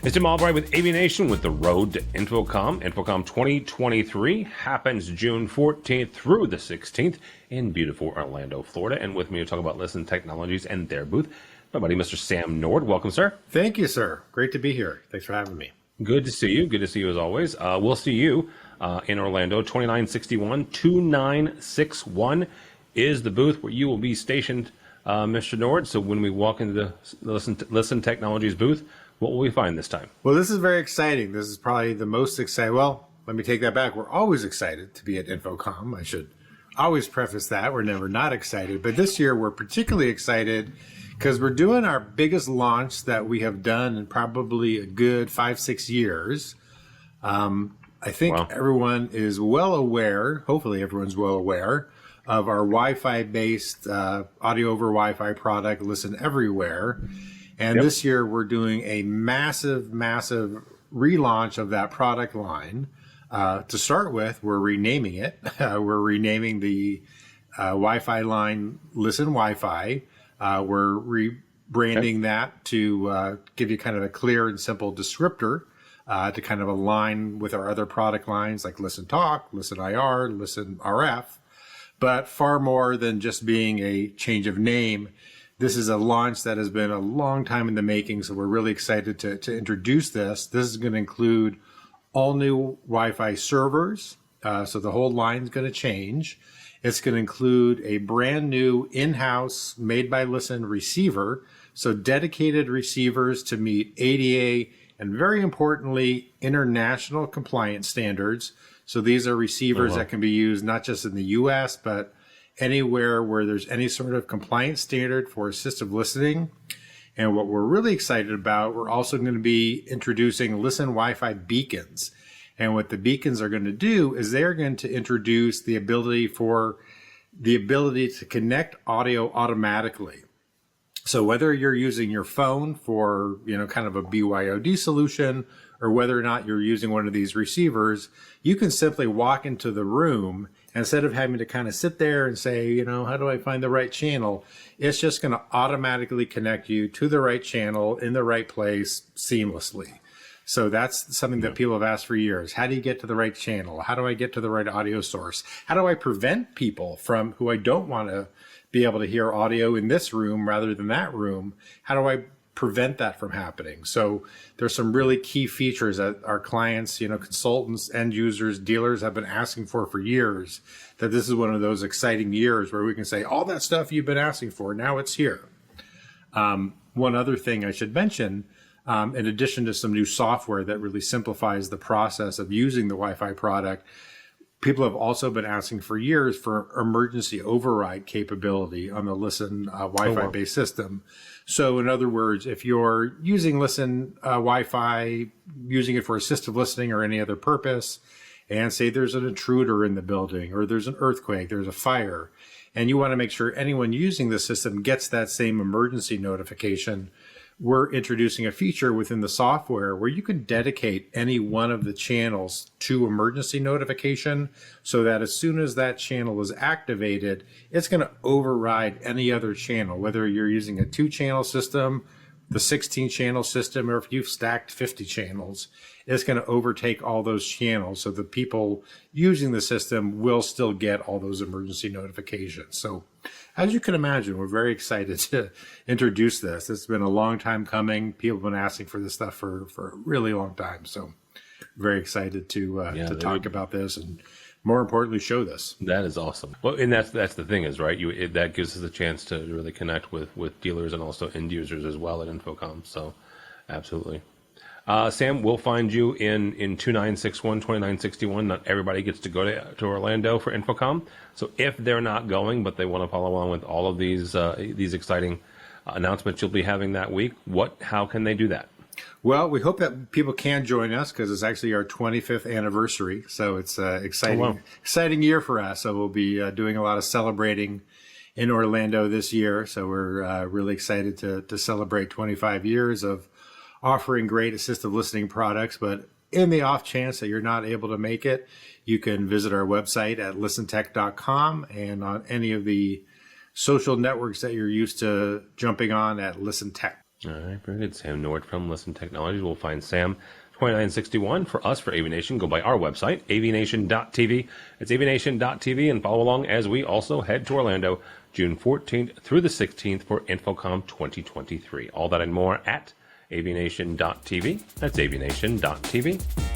It's Jim Albright with AVNation with the Road to InfoComm. InfoComm 2023 happens June 14th through the 16th in beautiful Orlando, Florida. And with me to talk about Listen Technologies and their booth, my buddy, Mr. Sam Nord. Welcome, sir. Thank you, sir. Great to be here. Thanks for having me. Good to see you. Good to see you as always. We'll see you in Orlando. 2961 is the booth where you will be stationed, Mr. Nord. So when we walk into the Listen Technologies booth, what will we find this time? Well, this is very exciting. This is probably the most exciting. Well, let me take that back. We're always excited to be at InfoComm. I should always preface that. We're never not excited. But this year, we're particularly excited because we're doing our biggest launch that we have done in probably a good 5-6 years. I think everyone is well aware, hopefully everyone's well aware, of our Wi-Fi based audio over Wi-Fi product, Listen Everywhere. And this year we're doing a massive relaunch of that product line. To start with, we're renaming it. We're renaming the Wi-Fi line Listen Wi-Fi. We're rebranding that to give you kind of a clear and simple descriptor to kind of align with our other product lines like Listen Talk, Listen IR, Listen RF. But far more than just being a change of name, this is a launch that has been a long time in the making, so we're really excited to introduce this. This is going to include all new Wi-Fi servers, so the whole line is going to change. It's going to include a brand new in-house, made-by-Listen receiver, so dedicated receivers to meet ADA and, very importantly, international compliance standards. So these are receivers that can be used not just in the U.S., but anywhere where there's any sort of compliance standard for assistive listening. And what we're really excited about, we're also going to be introducing Listen Wi-Fi beacons. And what the beacons are going to do is they're going to introduce the ability to connect audio automatically. So whether you're using your phone for, kind of a BYOD solution, or whether or not you're using one of these receivers, you can simply walk into the room. Instead of having to kind of sit there and say, how do I find the right channel? It's just going to automatically connect you to the right channel in the right place seamlessly. So that's something that people have asked for years. How do you get to the right channel? How do I get to the right audio source? How do I prevent people from who I don't want to be able to hear audio in this room rather than that room? How do I prevent that from happening? So there's some really key features that our clients, consultants, end users, dealers have been asking for years, that this is one of those exciting years where we can say, all that stuff you've been asking for, now it's here. One other thing I should mention, in addition to some new software that really simplifies the process of using the Wi-Fi product, people have also been asking for years for emergency override capability on the Listen Wi-Fi based system. So in other words, if you're using Listen Wi-Fi, using it for assistive listening or any other purpose, and say there's an intruder in the building, or there's an earthquake, there's a fire, and you want to make sure anyone using the system gets that same emergency notification, we're introducing a feature within the software where you can dedicate any one of the channels to emergency notification, so that as soon as that channel is activated, it's going to override any other channel, whether you're using a 2-channel system, the 16-channel system, or if you've stacked 50 channels, it's going to overtake all those channels. So the people using the system will still get all those emergency notifications. So as you can imagine, we're very excited to introduce this. It's been a long time coming. People have been asking for this stuff for a really long time. So very excited to talk about this and, more importantly, show this. That is awesome. Well, and that's the thing is, right, that gives us a chance to really connect with dealers and also end users as well at InfoComm. So absolutely. Sam, we'll find you in 2961. Not everybody gets to go to Orlando for InfoComm. So if they're not going, but they want to follow along with all of these exciting announcements you'll be having that week, how can they do that? Well, we hope that people can join us because it's actually our 25th anniversary. So it's an exciting year for us. So we'll be doing a lot of celebrating in Orlando this year. So we're really excited to celebrate 25 years of offering great assistive listening products. But in the off chance that you're not able to make it, you can visit our website at listentech.com and on any of the social networks that you're used to jumping on at Listen Tech. All right, very good. Sam Nord from Listen Technologies. We'll find Sam 2961 for us for AVNation. Go by our website, avnation.tv. It's avnation.tv, and follow along as we also head to Orlando June 14th through the 16th for InfoComm 2023. All that and more at avnation.tv. That's avnation.tv.